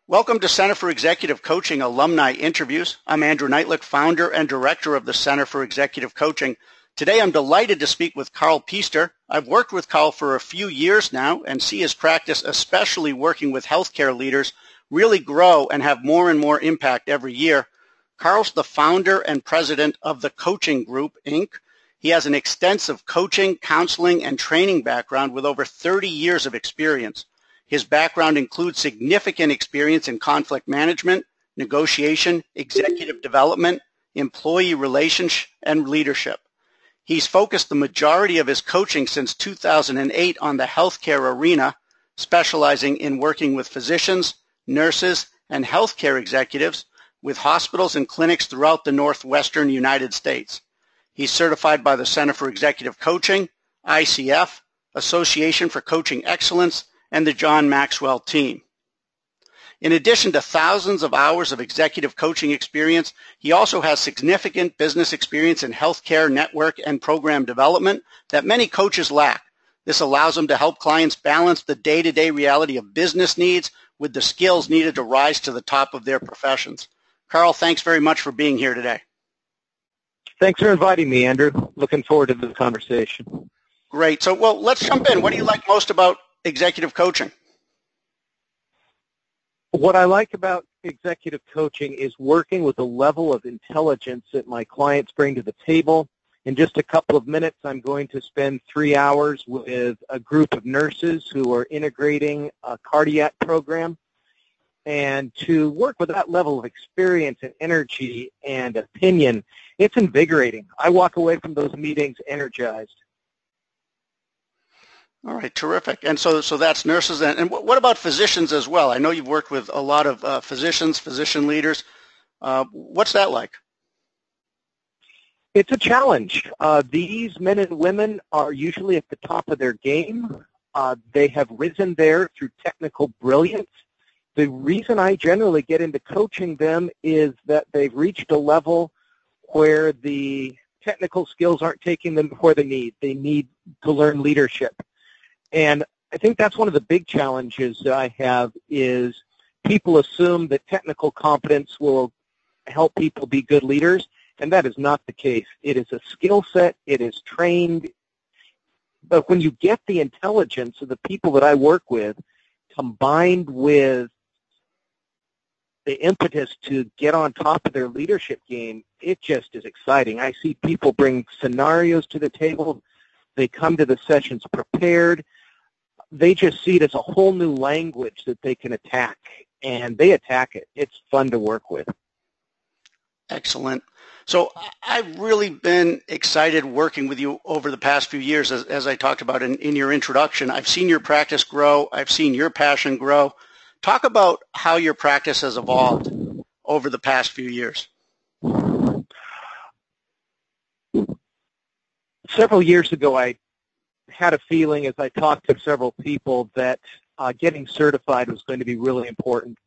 Welcome to Center for Executive Coaching Alumni Interviews. I'm Andrew Neitlich, founder and director of the Center for Executive Coaching. Today I'm delighted to speak with Karl Pister. I've worked with Karl for a few years now and see his practice, especially working with healthcare leaders, really grow and have more and more impact every year. Karl's the founder and president of the Coaching Group, Inc. He has an extensive coaching, counseling, and training background with over 30 years of experience. His background includes significant experience in conflict management, negotiation, executive development, employee relations, and leadership. He's focused the majority of his coaching since 2008 on the healthcare arena, specializing in working with physicians, nurses, and healthcare executives with hospitals and clinics throughout the Northwestern United States. He's certified by the Center for Executive Coaching, ICF, Association for Coaching Excellence, and the John Maxwell team. In addition to thousands of hours of executive coaching experience, he also has significant business experience in healthcare network and program development that many coaches lack. This allows him to help clients balance the day-to-day reality of business needs with the skills needed to rise to the top of their professions. Karl, thanks very much for being here today. Thanks for inviting me, Andrew. Looking forward to the conversation. Great. So, well, let's jump in. What do you like most about executive coaching? What I like about executive coaching is working with the level of intelligence that my clients bring to the table. In just a couple of minutes, I'm going to spend 3 hours with a group of nurses who are integrating a cardiac program. And to work with that level of experience and energy and opinion, it's invigorating. I walk away from those meetings energized. All right, terrific. And so that's nurses. And what about physicians as well? I know you've worked with a lot of physicians, physician leaders. What's that like? It's a challenge. These men and women are usually at the top of their game. They have risen there through technical brilliance. The reason I generally get into coaching them is that they've reached a level where the technical skills aren't taking them where they need. They need to learn leadership. And I think that's one of the big challenges that I have is people assume that technical competence will help people be good leaders, and that is not the case. It is a skill set. It is trained. But when you get the intelligence of the people that I work with combined with the impetus to get on top of their leadership game, it just is exciting. I see people bring scenarios to the table. They come to the sessions prepared. They just see it as a whole new language that they can attack, and they attack it. It's fun to work with. Excellent. So I've really been excited working with you over the past few years, as I talked about in your introduction. I've seen your practice grow. I've seen your passion grow. Talk about how your practice has evolved over the past few years. Several years ago, I had a feeling as I talked to several people that getting certified was going to be really important.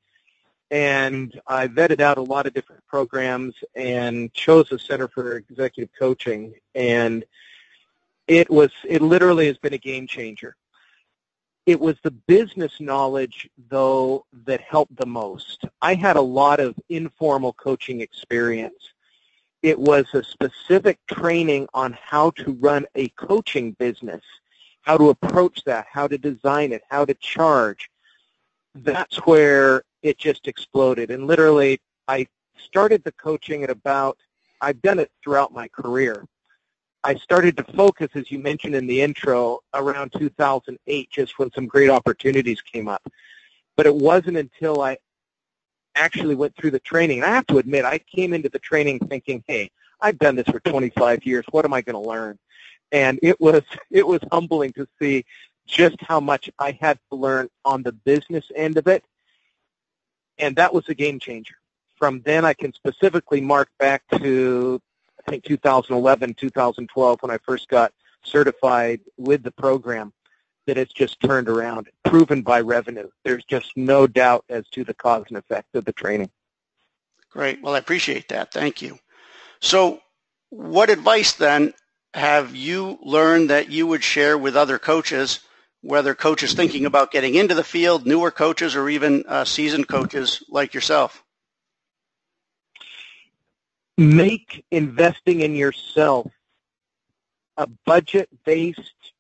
And I vetted out a lot of different programs and chose the Center for Executive Coaching. And it literally has been a game changer. It was the business knowledge, though, that helped the most. I had a lot of informal coaching experience. It was a specific training on how to run a coaching business, how to approach that, how to design it, how to charge. That's where it just exploded. And literally, I started the coaching at I've done it throughout my career. I started to focus, as you mentioned in the intro, around 2008, just when some great opportunities came up. But it wasn't until I actually went through the training. And I have to admit, I came into the training thinking, hey, I've done this for 25 years. What am I going to learn? And it was humbling to see just how much I had to learn on the business end of it. And that was a game changer. From then, I can specifically mark back to, I think, 2011, 2012, when I first got certified with the program, that it's just turned around, proven by revenue. There's just no doubt as to the cause and effect of the training. Great. Well, I appreciate that. Thank you. So what advice then have you learned that you would share with other coaches whether coaches thinking about getting into the field, newer coaches, or even seasoned coaches like yourself? Make investing in yourself a budget-based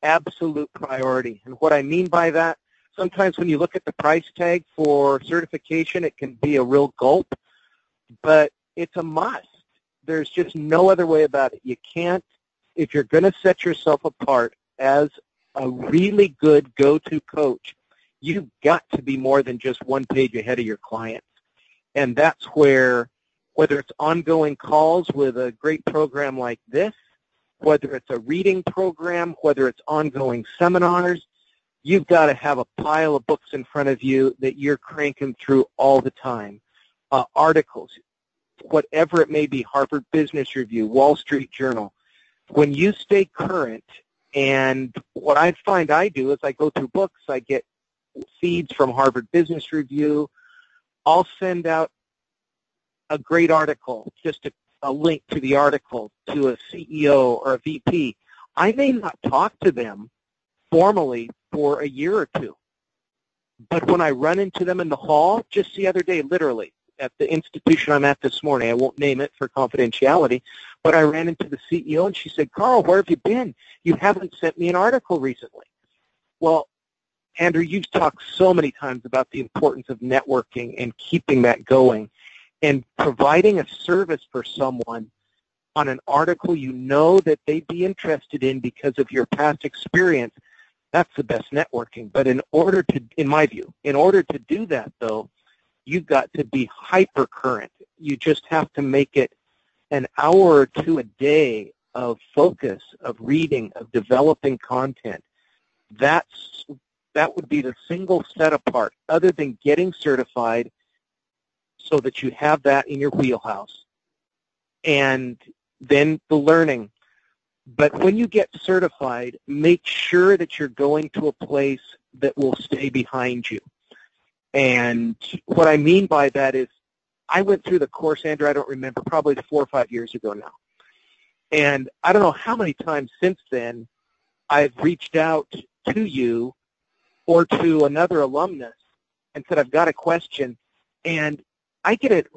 absolute priority. And what I mean by that, sometimes when you look at the price tag for certification, it can be a real gulp, but it's a must. There's just no other way about it. You can't, if you're going to set yourself apart as a really good go-to coach, you've got to be more than just one page ahead of your clients. And that's where, whether it's ongoing calls with a great program like this, whether it's a reading program, whether it's ongoing seminars, you've got to have a pile of books in front of you that you're cranking through all the time. Articles, whatever it may be, Harvard Business Review, Wall Street Journal. When you stay current, and what I find I do is I go through books, I get feeds from Harvard Business Review, I'll send out a great article, just a link to the article to a CEO or a VP. I may not talk to them formally for a year or two, but when I run into them in the hall, just the other day, literally, at the institution I'm at this morning, I won't name it for confidentiality, but I ran into the CEO and she said, "Karl, where have you been? You haven't sent me an article recently." Well, Andrew, you've talked so many times about the importance of networking and keeping that going. And providing a service for someone on an article you know that they'd be interested in because of your past experience, that's the best networking. But in order to, in my view, in order to do that, though, you've got to be hyper current. You just have to make it an hour or two a day of focus, of reading, of developing content. That would be the single set apart, other than getting certified, so that you have that in your wheelhouse, and then the learning. But when you get certified, make sure that you're going to a place that will stay behind you. And what I mean by that is, I went through the course, Andrew, I don't remember, probably 4 or 5 years ago now. And I don't know how many times since then I've reached out to you or to another alumnus and said, I've got a question, and I get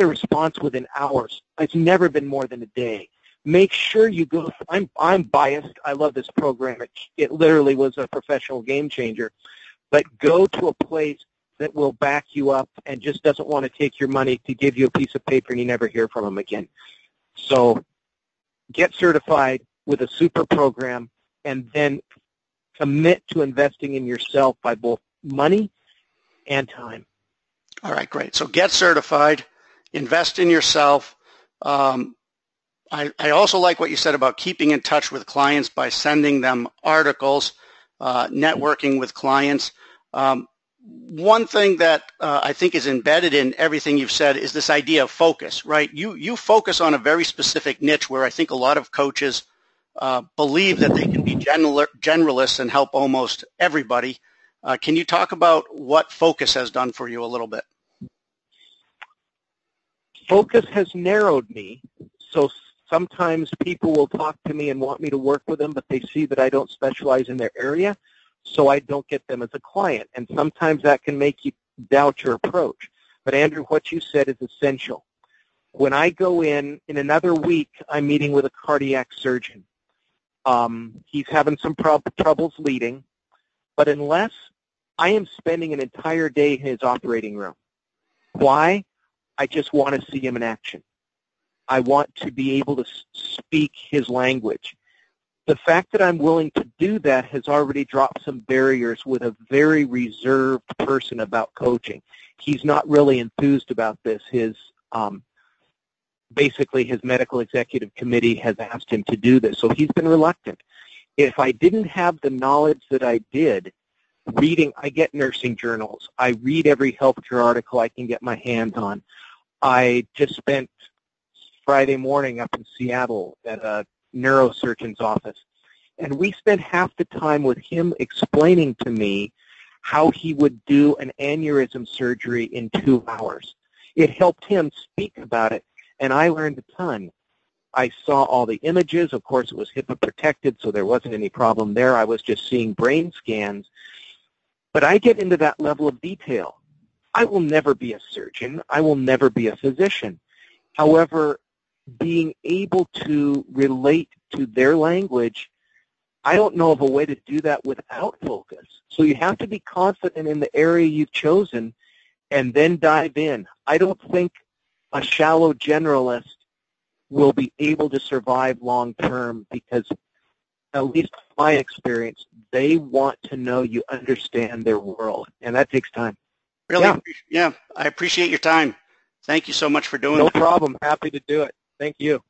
a response within hours. It's never been more than a day. Make sure you go. I'm biased. I love this program. It literally was a professional game changer. But go to a place that will back you up and just doesn't want to take your money to give you a piece of paper and you never hear from them again. So get certified with a super program, and then commit to investing in yourself by both money and time. All right, great. So get certified, invest in yourself. I also like what you said about keeping in touch with clients by sending them articles, networking with clients. One thing that I think is embedded in everything you've said is this idea of focus, right? You focus on a very specific niche where I think a lot of coaches believe that they can be generalists and help almost everybody. Can you talk about what focus has done for you a little bit? Focus has narrowed me. So sometimes people will talk to me and want me to work with them, but they see that I don't specialize in their area, so I don't get them as a client. And sometimes that can make you doubt your approach. But Andrew, what you said is essential. When I go in another week, I'm meeting with a cardiac surgeon. He's having some troubles leading, but unless I am spending an entire day in his operating room. Why? I just want to see him in action. I want to be able to speak his language. The fact that I'm willing to do that has already dropped some barriers with a very reserved person about coaching. He's not really enthused about this. Basically, his medical executive committee has asked him to do this, so he's been reluctant. If I didn't have the knowledge that I did, reading, I get nursing journals. I read every healthcare article I can get my hands on. I just spent Friday morning up in Seattle at a neurosurgeon's office, and we spent half the time with him explaining to me how he would do an aneurysm surgery in 2 hours. It helped him speak about it, and I learned a ton. I saw all the images. Of course, it was HIPAA protected, so there wasn't any problem there. I was just seeing brain scans. But I get into that level of detail. I will never be a surgeon. I will never be a physician. However, being able to relate to their language, I don't know of a way to do that without focus. So you have to be confident in the area you've chosen and then dive in. I don't think a shallow generalist will be able to survive long term because, at least from my experience, they want to know you understand their world, and that takes time. Really? Yeah, I appreciate your time. Thank you so much for doing No that. problem. Happy to do it. Thank you.